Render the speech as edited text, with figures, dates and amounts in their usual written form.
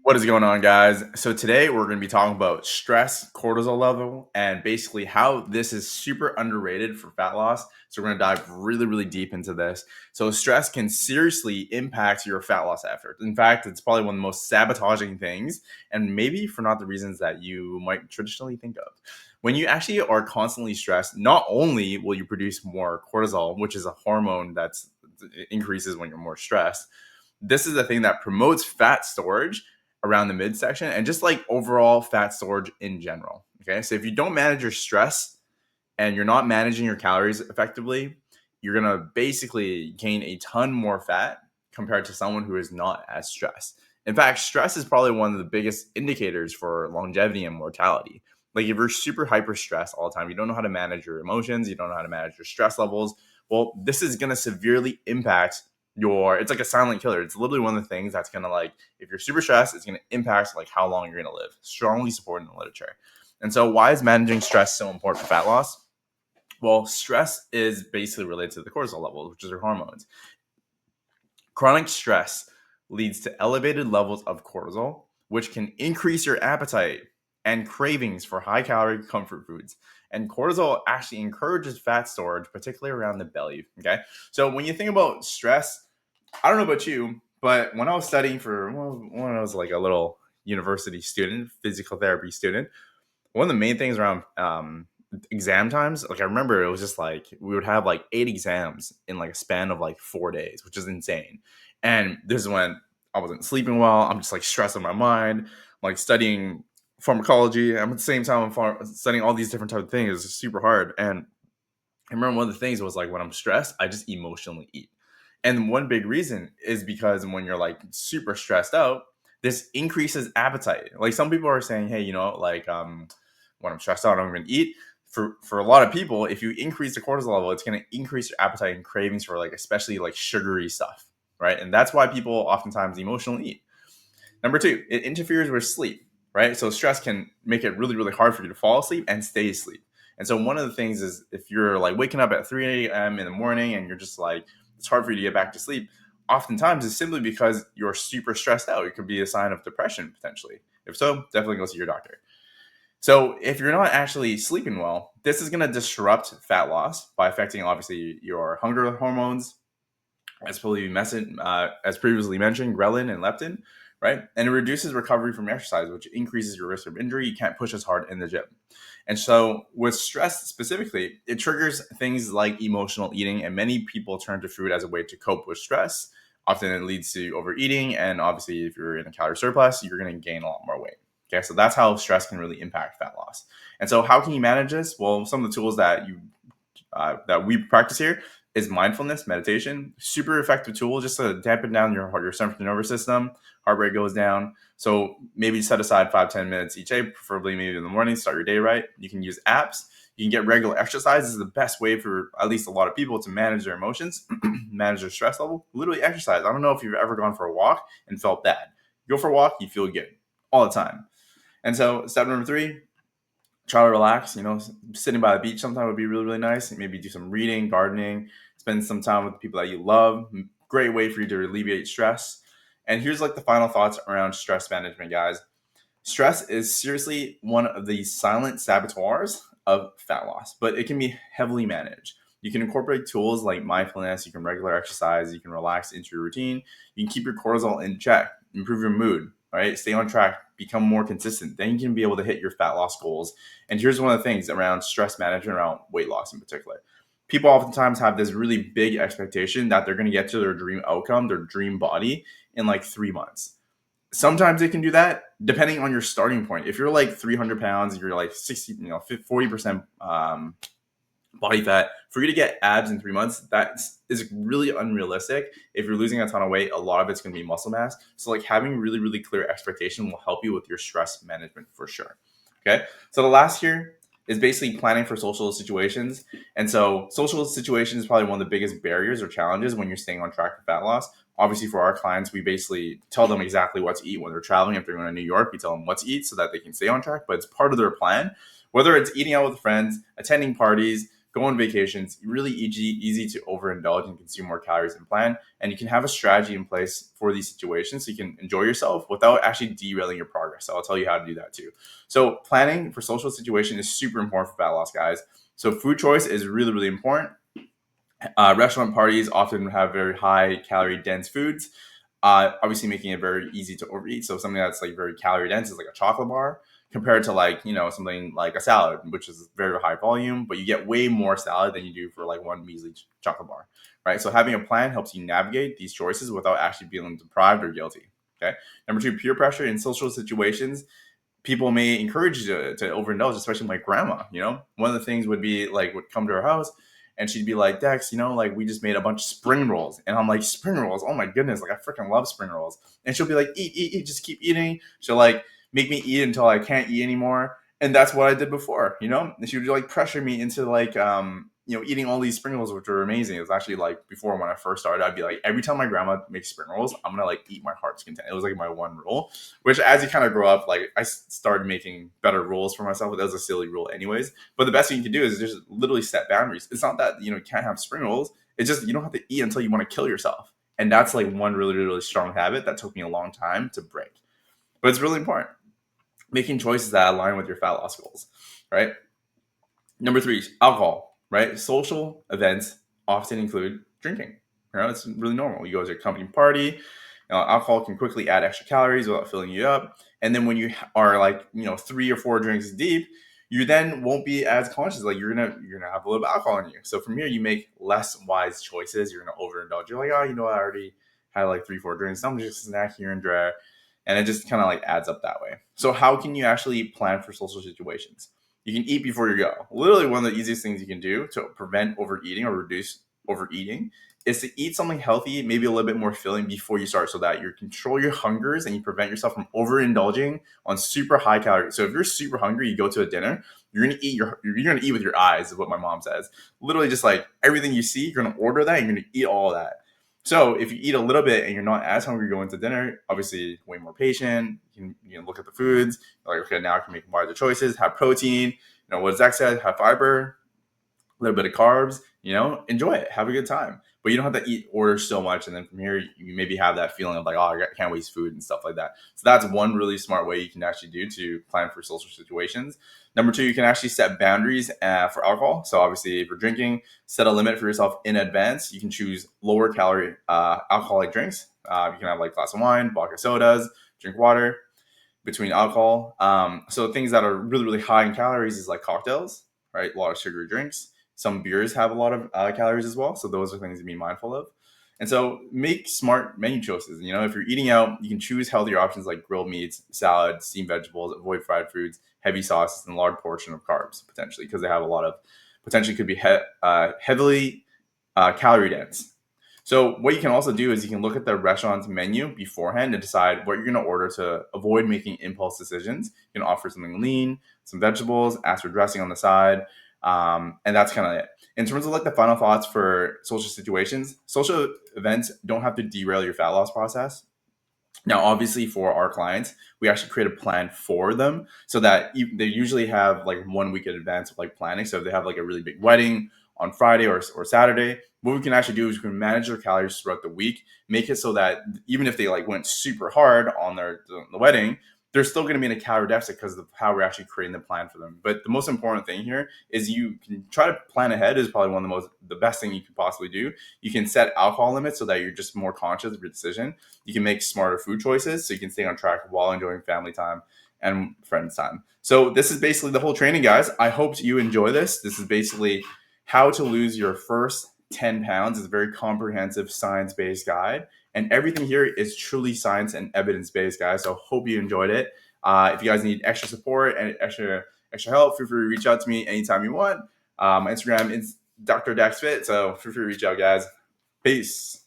What is going on, guys? So today we're going to be talking about stress, cortisol level, and basically how this is super underrated for fat loss. So we're going to dive really, really deep into this. So stress can seriously impact your fat loss effort. In fact, it's probably one of the most sabotaging things, and maybe for not the reasons that you might traditionally think of. When you actually are constantly stressed, not only will you produce more cortisol, which is a hormone that's it increases when you're more stressed. This is the thing that promotes fat storage around the midsection and just like overall fat storage in general. Okay. So if you don't manage your stress and you're not managing your calories effectively, you're going to basically gain a ton more fat compared to someone who is not as stressed. In fact, stress is probably one of the biggest indicators for longevity and mortality. Like if you're super hyper stressed all the time, you don't know how to manage your emotions, you don't know how to manage your stress levels. Well, this is going to severely impact it's like a silent killer. It's literally one of the things that's going to like, if you're super stressed, it's going to impact like how long you're going to live. Strongly supported in the literature. And so why is managing stress so important for fat loss? Well, stress is basically related to the cortisol levels, which is your hormones. Chronic stress leads to elevated levels of cortisol, which can increase your appetite and cravings for high calorie comfort foods. And cortisol actually encourages fat storage, particularly around the belly. Okay. So when you think about stress, I don't know about you, but when I was studying when I was like a little university student, physical therapy student, one of the main things around exam times, like I remember it was just like we would have like 8 exams in like a span of like 4 days, which is insane. And this is when I wasn't sleeping well. I'm just like stressed in my mind, I'm like studying pharmacology. I'm at the same time I'm studying all these different types of things. It's super hard. And I remember one of the things was like when I'm stressed, I just emotionally eat. And one big reason is because when you're like super stressed out, this increases appetite. Like some people are saying, hey, when I'm stressed out, I'm going to eat. For a lot of people, if you increase the cortisol level, it's going to increase your appetite and cravings for like especially like sugary stuff, right? And that's why people oftentimes emotionally eat. Number two, it interferes with sleep, right? So stress can make it really, really hard for you to fall asleep and stay asleep. And so one of the things is if you're like waking up at 3 a.m. in the morning and you're just like, it's hard for you to get back to sleep, oftentimes it's simply because you're super stressed out. It could be a sign of depression potentially. If so, definitely go see your doctor. So if you're not actually sleeping well, this is going to disrupt fat loss by affecting obviously your hunger hormones, as previously mentioned, ghrelin and leptin, right? And it reduces recovery from exercise, which increases your risk of injury. You can't push as hard in the gym. And so, with stress specifically, it triggers things like emotional eating, and many people turn to food as a way to cope with stress. Often it leads to overeating, and obviously, if you're in a calorie surplus, you're going to gain a lot more weight. Okay, so that's how stress can really impact fat loss. And so, how can you manage this? Well, some of the tools that we practice here is mindfulness, meditation, super effective tool just to dampen down your central nervous system. Heart rate goes down. So maybe set aside 5-10 minutes each day, preferably maybe in the morning, start your day right. You can use apps. You can get regular exercise. This is the best way for at least a lot of people to manage their emotions, manage their stress level. Literally exercise. I don't know if you've ever gone for a walk and felt bad. Go for a walk, you feel good all the time. And so step number three, try to relax. Sitting by the beach sometime would be really, really nice. Maybe do some reading, gardening, spend some time with the people that you love. Great way for you to alleviate stress. And here's like the final thoughts around stress management, guys. Stress is seriously one of the silent saboteurs of fat loss, but it can be heavily managed. You can incorporate tools like mindfulness, you can regular exercise, you can relax into your routine, you can keep your cortisol in check, improve your mood, right? Stay on track, become more consistent. Then you can be able to hit your fat loss goals. And here's one of the things around stress management, around weight loss in particular. People oftentimes have this really big expectation that they're going to get to their dream outcome, their dream body in like 3 months. Sometimes they can do that depending on your starting point. If you're like 300 pounds, you're like 40% body fat, for you to get abs in 3 months, that is really unrealistic. If you're losing a ton of weight, a lot of it's going to be muscle mass. So like having really, really clear expectation will help you with your stress management for sure. Okay. So the last here is basically planning for social situations. And so social situations is probably one of the biggest barriers or challenges when you're staying on track for fat loss. Obviously, for our clients, we basically tell them exactly what to eat when they're traveling. If they're going to New York, we tell them what to eat so that they can stay on track. But it's part of their plan, whether it's eating out with friends, attending parties, go on vacations. Really easy to overindulge and consume more calories than planned. And you can have a strategy in place for these situations so you can enjoy yourself without actually derailing your progress. So I'll tell you how to do that too. So planning for social situation is super important for fat loss, guys. So food choice is really, really important. Restaurant parties often have very high calorie dense foods, obviously making it very easy to overeat. So something that's like very calorie dense is like a chocolate bar compared to like, something like a salad, which is very high volume, but you get way more salad than you do for like one measly chocolate bar, right? So having a plan helps you navigate these choices without actually feeling deprived or guilty. Okay. Number two, peer pressure in social situations. People may encourage you to overindulge, especially my grandma. One of the things would be like, would come to her house and she'd be like, Dex, like we just made a bunch of spring rolls. And I'm like, spring rolls? Oh my goodness. Like I freaking love spring rolls. And she'll be like, eat, just keep eating. She'll like make me eat until I can't eat anymore. And that's what I did before, And she would like pressure me into like, eating all these spring rolls, which were amazing. It was actually like before when I first started, I'd be like, every time my grandma makes spring rolls, I'm going to like eat my heart's content. It was like my one rule, which as you kind of grow up, like I started making better rules for myself. That was a silly rule anyways. But the best thing you can do is just literally set boundaries. It's not that, you can't have spring rolls. It's just, you don't have to eat until you want to kill yourself. And that's like one really, really strong habit that took me a long time to break. But it's really important. Making choices that align with your fat loss goals, right? Number three, alcohol, right? Social events often include drinking. It's really normal. You go to a company party, alcohol can quickly add extra calories without filling you up. And then when you are like, 3 or 4 drinks deep, you then won't be as conscious. Like you're gonna have a little bit of alcohol in you. So from here, you make less wise choices. You're gonna overindulge. You're like, oh, I already had like 3, 4 drinks. I'm just a snack here and there. And it just kind of like adds up that way. So how can you actually plan for social situations? You can eat before you go. Literally one of the easiest things you can do to prevent overeating or reduce overeating is to eat something healthy, maybe a little bit more filling before you start so that you control your hungers and you prevent yourself from overindulging on super high calories. So if you're super hungry, you go to a dinner, you're going to eat with your eyes is what my mom says. Literally just like everything you see, you're going to order that, and you're going to eat all of that. So if you eat a little bit and you're not as hungry going to dinner, obviously way more patient. You can look at the foods. Like, okay, now I can make wiser choices, have protein, what Zach said, have fiber, a little bit of carbs, enjoy it, have a good time. But you don't have to order so much. And then from here, you maybe have that feeling of like, oh, I can't waste food and stuff like that. So that's one really smart way you can actually do to plan for social situations. Number two, you can actually set boundaries for alcohol. So obviously, if you're drinking, set a limit for yourself in advance. You can choose lower calorie alcoholic drinks. You can have like a glass of wine, vodka sodas, drink water between alcohol. So things that are really, really high in calories is like cocktails, right? A lot of sugary drinks. Some beers have a lot of calories as well. So those are things to be mindful of. And so make smart menu choices. If you're eating out, you can choose healthier options like grilled meats, salad, steamed vegetables, avoid fried foods, heavy sauces, and a large portion of carbs potentially because they have a lot of potentially could be heavily calorie dense. So what you can also do is you can look at the restaurant's menu beforehand and decide what you're going to order to avoid making impulse decisions. You can offer something lean, some vegetables, ask for dressing on the side, and that's kind of it. In terms of like the final thoughts for social situations, social events don't have to derail your fat loss process. Now, obviously, for our clients, we actually create a plan for them so that they usually have like 1 week in advance of like planning. So if they have like a really big wedding on Friday or Saturday, what we can actually do is we can manage their calories throughout the week, make it so that even if they like went super hard on the wedding, they're still going to be in a calorie deficit because of how we're actually creating the plan for them. But the most important thing here is you can try to plan ahead is probably one of the best thing you could possibly do. You can set alcohol limits so that you're just more conscious of your decision. You can make smarter food choices so you can stay on track while enjoying family time and friends time. So this is basically the whole training, guys. I hope you enjoy this. This is basically how to lose your first 10 pounds. It's a very comprehensive science-based guide. And everything here is truly science and evidence-based, guys. So hope you enjoyed it. If you guys need extra support and extra help, feel free to reach out to me anytime you want. My Instagram is Dr. Dax Fit. So feel free to reach out, guys. Peace.